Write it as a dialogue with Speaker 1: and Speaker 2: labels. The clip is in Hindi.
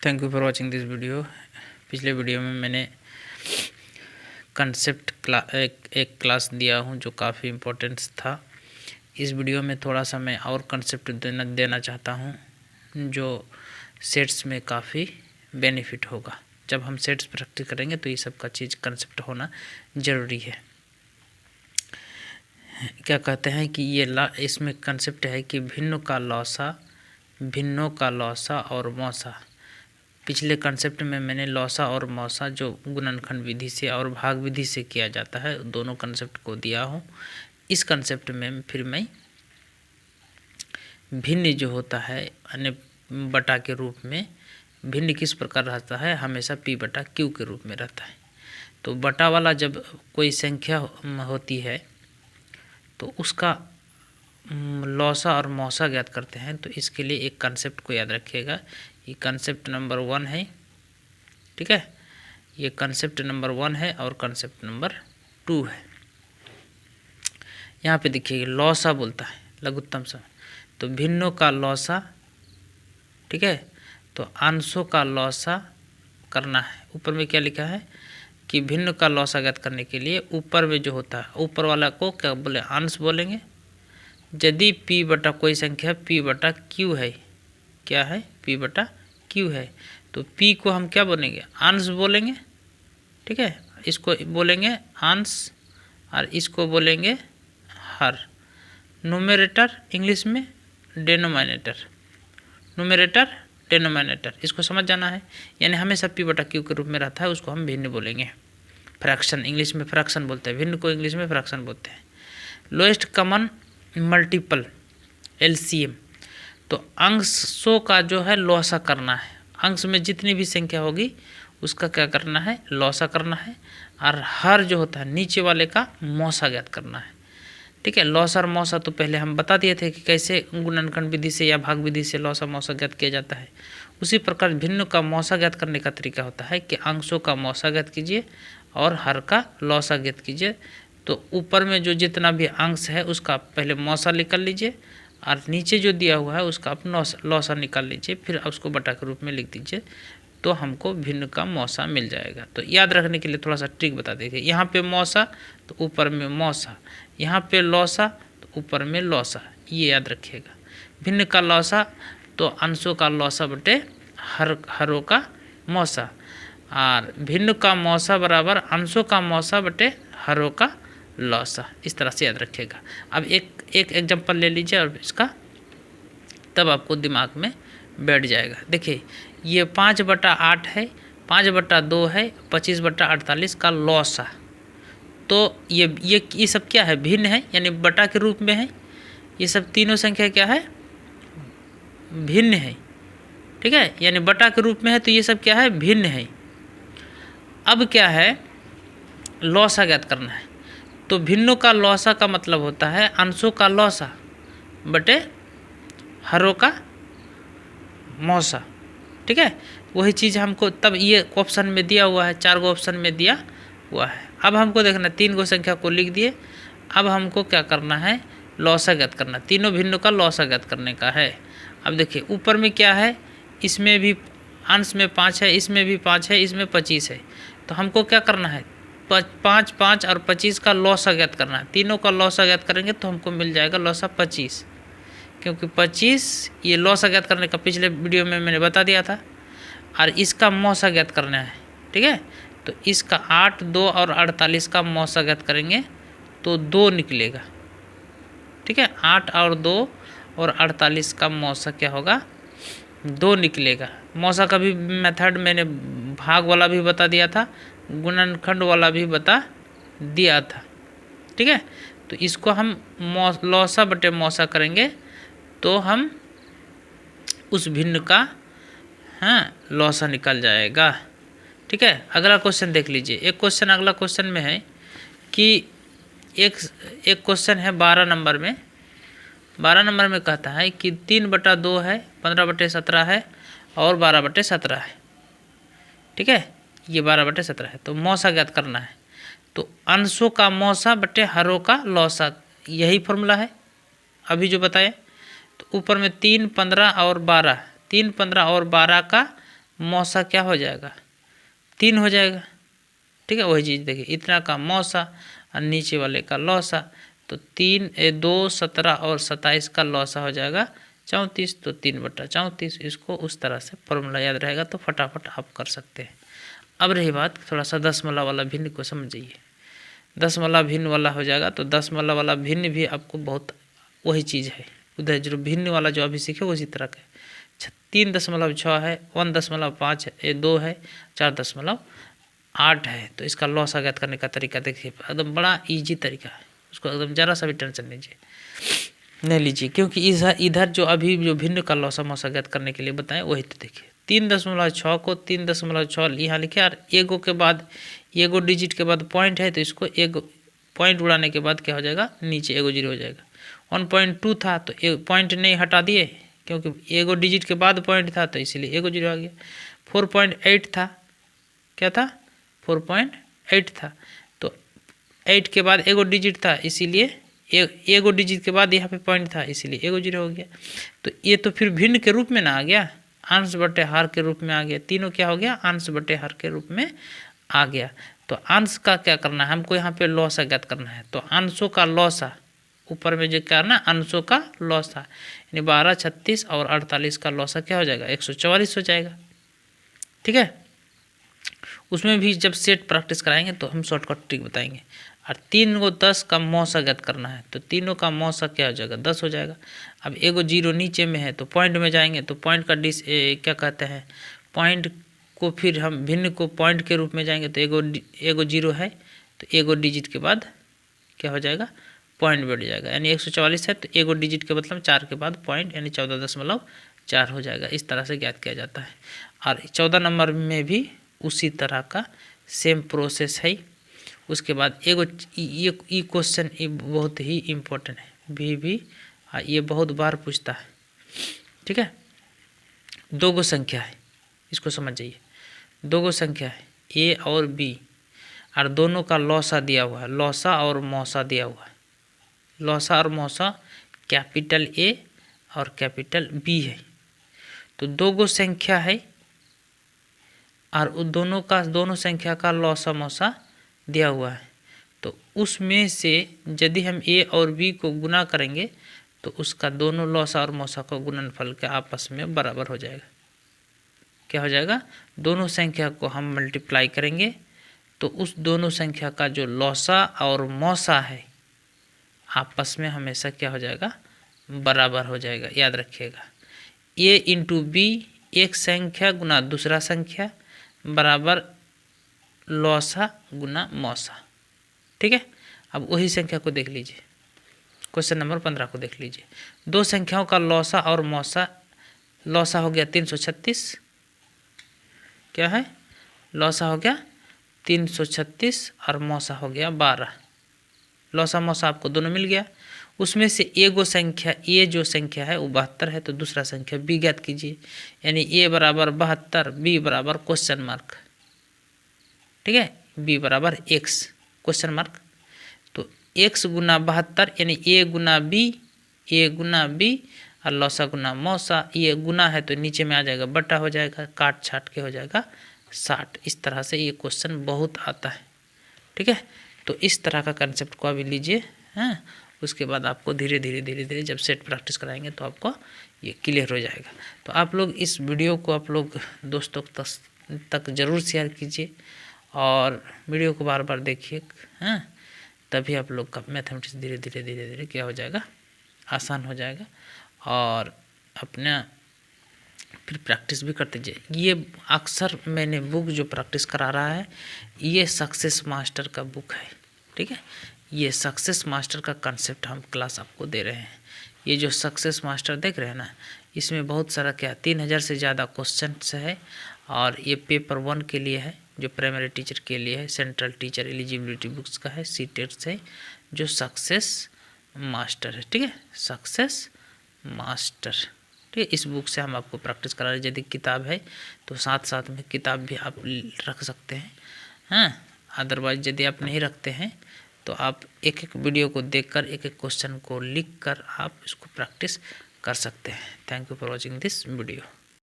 Speaker 1: Thank you for watching this video. पिछले वीडियो में मैंने कंसेप्ट एक क्लास दिया हूं जो काफ़ी इम्पोर्टेंट था। इस वीडियो में थोड़ा सा मैं और कंसेप्ट देना चाहता हूं जो सेट्स में काफ़ी बेनिफिट होगा। जब हम सेट्स प्रैक्टिस करेंगे तो ये सब का चीज़ कंसेप्ट होना ज़रूरी है। क्या कहते हैं कि इसमें कंसेप्ट है कि भिन्नों का लौसा और मौसा। पिछले कंसेप्ट में मैंने लौसा और मौसा जो गुणनखंड विधि से और भाग विधि से किया जाता है दोनों कंसेप्ट को दिया हूँ। इस कंसेप्ट में फिर मैं भिन्न जो होता है अन्य बटा के रूप में भिन्न किस प्रकार रहता है, हमेशा p बटा q के रूप में रहता है। तो बटा वाला जब कोई संख्या होती है तो उसका लौसा और मौसा ज्ञात करते हैं। तो इसके लिए एक कंसेप्ट को याद रखिएगा। ये कंसेप्ट नंबर 1 है, ठीक है। ये कंसेप्ट नंबर 1 है और कंसेप्ट नंबर 2 है। यहाँ पे देखिए लौसा बोलता है लघुत्तम सा, तो भिन्नों का लौसा, ठीक है। तो अंशों का लौसा करना है। ऊपर में क्या लिखा है कि भिन्न का लौसा ज्ञात करने के लिए ऊपर में जो होता है ऊपर वाला को क्या बोले, अंश बोलेंगे। यदि p बटा कोई संख्या p बटा q है, क्या है p बटा q है, तो p को हम क्या बोलेंगे, अंश बोलेंगे, ठीक है। इसको बोलेंगे अंश और इसको बोलेंगे हर। न्यूमरेटर इंग्लिश में डिनोमिनेटर, न्यूमरेटर डिनोमिनेटर, इसको समझ जाना है। यानी हमेशा p बटा q के रूप में रहता है, उसको हम भिन्न बोलेंगे। फ्रैक्शन इंग्लिश में फ्रैक्शन बोलते हैं, भिन्न को इंग्लिश में फ्रैक्शन बोलते हैं। लोएस्ट कॉमन मल्टीपल LCM, तो अंशों का जो है लौसा करना है। अंश में जितनी भी संख्या होगी उसका क्या करना है, लौसा करना है। और हर जो होता है नीचे वाले का मौसा ज्ञात करना है, ठीक है। लौसा और मौसा तो पहले हम बता दिए थे कि कैसे गुणनखंड विधि से या भाग विधि से लौसा मौसा ज्ञात किया जाता है। उसी प्रकार भिन्न का मौसा ज्ञात करने का तरीका होता है कि अंशों का मौसा ज्ञात कीजिए और हर का लौसा ज्ञात कीजिए। तो ऊपर में जो जितना भी अंश है उसका पहले मौसा निकाल लीजिए और नीचे जो दिया हुआ है उसका आप लौसा निकाल लीजिए, फिर उसको बटा के रूप में लिख दीजिए, तो हमको भिन्न का मौसा मिल जाएगा। तो याद रखने के लिए थोड़ा सा ट्रिक बता देंगे। यहाँ पे मौसा तो ऊपर में मौसा, यहाँ पे लौसा तो ऊपर में लौसा, ये याद रखिएगा। भिन्न का लौसा तो अंशों का लौसा बटे हरों का मौसा, और भिन्न का मौसा बराबर अंशों का मौसा बटे हरों का लौसा। इस तरह से याद रखिएगा। अब एक एग्जाम्पल ले लीजिए और इसका, तब आपको दिमाग में बैठ जाएगा। देखिए ये 5 बटा 8 है, 5 बटा 2 है, 25 बटा 48 का लौसा। तो ये सब क्या है, भिन्न है, यानी बटा के रूप में है। ये सब तीनों संख्या क्या है, भिन्न है, ठीक है। यानी बटा के रूप में है तो ये सब क्या है, भिन्न है। अब क्या है, लौसा ज्ञात करना है। तो भिन्नों का लौसा का मतलब होता है अंशों का लौसा बटे हरों का मौसा, ठीक है। वही चीज़ हमको तब ये ऑप्शन में दिया हुआ है, 4 गो ऑप्शन में दिया हुआ है। अब हमको देखना 3 गो संख्या को लिख दिए। अब हमको क्या करना है, लौसा ज्ञात करना, तीनों भिन्नों का लौसा ज्ञात करने का है। अब देखिए ऊपर में क्या है, इसमें भी अंश में 5 है, इसमें भी 5 है, इसमें 25 है। तो हमको क्या करना है, 5, 5 और 25 का लौसा ज्ञात करना है। तीनों का लौसा ज्ञात करेंगे तो हमको मिल जाएगा लौसा 25, क्योंकि 25 ये लौसा ज्ञात करने का पिछले वीडियो में मैंने बता दिया था। और इसका मौसा ज्ञात करना है, ठीक है। तो इसका 8, 2 और 48 का मौसा ज्ञात करेंगे तो 2 निकलेगा, ठीक है। 8 और 2 और 48 का मौसा क्या होगा, 2 निकलेगा। मौसा का भी मेथड मैंने भाग वाला भी बता दिया था, गुणनखंड वाला भी बता दिया था, ठीक है। तो इसको हम लौसा बटे मौसा करेंगे तो हम उस भिन्न का लौसा निकल जाएगा, ठीक है। अगला क्वेश्चन देख लीजिए। एक क्वेश्चन अगला क्वेश्चन में है कि एक क्वेश्चन है 12 नंबर में। 12 नंबर में कहता है कि 3 बटा 2 है, 15 बटे 17 है और 12 बटे 17 है, ठीक है। ये 12 बटे 17 है। तो मौसा ज्ञात करना है। तो अंशों का मौसा बटे हरों का लौसा, यही फॉर्मूला है अभी जो बताया। तो ऊपर में 3, 15 और 12, 3, 15 और 12 का मौसा क्या हो जाएगा, 3 हो जाएगा। ठीक है, वही चीज़ देखिए, इतना का मौसा और नीचे वाले का लौसा, तो 3 2 17 और 27 का लौसा हो जाएगा 34, तो 3/34। इसको उस तरह से फॉर्मूला याद रहेगा तो फटाफट आप कर सकते हैं। अब रही बात थोड़ा सा दशमलव वाला भिन्न को समझिए। दशमलव भिन्न वाला हो जाएगा, तो दशमलव वाला भिन्न भी आपको बहुत वही चीज़ है, उधर जो भिन्न वाला जो अभी सीखे उसी तरह का 3.6 है, 1.5 है, 2 है, 4.8 है। तो इसका लॉस ज्ञात करने का तरीका देखिए, एकदम बड़ा इजी तरीका है, उसको एकदम ज़रा सा भी टेंशन नहीं लीजिए, क्योंकि इधर जो अभी जो भिन्न का लॉस मौसा ज्ञात करने के लिए बताएं वही। तो देखिए 3.6 को 3.6 यहाँ लिखे, और एगो के बाद एगो डिजिट के बाद पॉइंट है, तो इसको एक पॉइंट उड़ाने के बाद क्या हो जाएगा, नीचे एगो 0 हो जाएगा। 1.2 था तो एक पॉइंट नहीं हटा दिए, क्योंकि एगो डिजिट के बाद पॉइंट था तो इसीलिए एगो 0 आ गया। 4.8 था, क्या था, 4.8 था, तो 8 के बाद एगो डिजिट था, इसीलिए एगो डिजिट के बाद यहाँ पे पॉइंट था, इसीलिए एगो 0 हो गया। तो ये तो फिर भिन्न के रूप में ना आ गया, अंश बटे हर के रूप में आ गया। तीनों क्या हो गया, अंश बटे हर के रूप में आ गया। तो अंश का क्या करना है, हमको यहाँ पे लॉसा ज्ञात करना है। तो अंशों का लॉसा ऊपर में जो करना, अंशों का लॉसा, यानी 12, 36 और 48 का लॉसा क्या हो जाएगा, 144 हो जाएगा। ठीक है, उसमें भी जब सेट प्रैक्टिस कराएंगे तो हम शॉर्टकट ट्रिक बताएंगे। और 3 को 10 का मौसा ज्ञात करना है, तो तीनों का मौसा क्या हो जाएगा, 10 हो जाएगा। अब एगो 0 नीचे में है तो पॉइंट में जाएंगे, तो पॉइंट का क्या कहते हैं, पॉइंट को फिर हम भिन्न को पॉइंट के रूप में जाएंगे, तो एगो 0 है तो एगो डिजिट के बाद क्या हो जाएगा, पॉइंट बढ़ जाएगा, यानी 144 है तो एगो डिजिट के मतलब 4 के बाद पॉइंट, यानी 14.4 हो जाएगा। इस तरह से ज्ञात किया जाता है। और 14 नंबर में भी उसी तरह का सेम प्रोसेस है। उसके बाद एगो ये क्वेश्चन बहुत ही इम्पोर्टेंट है, भी ये बहुत बार पूछता है। ठीक है, 2 गो संख्या है, इसको समझ जाइए। 2 गो संख्या है ए और बी, और दोनों का लौसा दिया हुआ है, लौसा और मौसा दिया हुआ है। लौसा और मौसा कैपिटल ए और कैपिटल बी है। तो 2 गो संख्या है और दोनों संख्या का लौसा मौसा दिया हुआ है। तो उसमें से यदि हम ए और बी को गुना करेंगे तो उसका दोनों लौसा और मौसा का गुणनफल के आपस में बराबर हो जाएगा। क्या हो जाएगा, दोनों संख्या को हम मल्टीप्लाई करेंगे तो उस दोनों संख्या का जो लौसा और मौसा है आपस में हमेशा क्या हो जाएगा, बराबर हो जाएगा। याद रखिएगा, ए इंटू बी, एक संख्या गुना दूसरा संख्या बराबर लौसा गुना मौसा। ठीक है, अब वही संख्या को देख लीजिए, क्वेश्चन नंबर 15 को देख लीजिए। 2 संख्याओं का लौसा और मौसा, लौसा हो गया 336, क्या है, लौसा हो गया 336 और मौसा हो गया 12। लौसा मौसा आपको दोनों मिल गया। उसमें से एगो संख्या, ए जो संख्या है वो 72 है, तो दूसरा संख्या बी ज्ञात कीजिए, यानी ए बराबर 72, बी बराबर क्वेश्चन मार्क। ठीक है, बी बराबर एक्स क्वेश्चन मार्क। तो एक्स गुना 72 यानी ए गुना बी और लौसा गुना मौसा। ये गुना है तो नीचे में आ जाएगा, बटा हो जाएगा, काट छाट के हो जाएगा 60। इस तरह से ये क्वेश्चन बहुत आता है। ठीक है, तो इस तरह का कंसेप्ट को अभी लीजिए। हाँ, उसके बाद आपको धीरे धीरे जब सेट प्रैक्टिस कराएंगे तो आपको ये क्लियर हो जाएगा। तो आप लोग इस वीडियो को आप लोग दोस्तों तक ज़रूर शेयर कीजिए और वीडियो को बार बार देखिए। हाँ, तभी आप लोग का मैथमेटिक्स धीरे धीरे क्या हो जाएगा, आसान हो जाएगा और अपना फिर प्रैक्टिस भी करते जाइए। ये अक्सर मैंने बुक जो प्रैक्टिस करा रहा है ये सक्सेस मास्टर का बुक है। ठीक है, ये सक्सेस मास्टर का कंसेप्ट हम क्लास आपको दे रहे हैं। ये जो सक्सेस मास्टर देख रहे हैं ना, इसमें बहुत सारा क्या 3000 से ज़्यादा क्वेश्चंस है और ये पेपर 1 के लिए है, जो प्राइमरी टीचर के लिए है, सेंट्रल टीचर एलिजिबिलिटी बुक्स का है, सीटेट से जो सक्सेस मास्टर है। ठीक है, सक्सेस मास्टर। ठीक है, इस बुक से हम आपको प्रैक्टिस करा रहे हैं। यदि किताब है तो साथ साथ में किताब भी आप रख सकते हैं। हाँ, अदरवाइज यदि आप नहीं रखते हैं तो आप एक एक वीडियो को देखकर एक एक क्वेश्चन को लिख कर आप इसको प्रैक्टिस कर सकते हैं। Thank you for watching this video.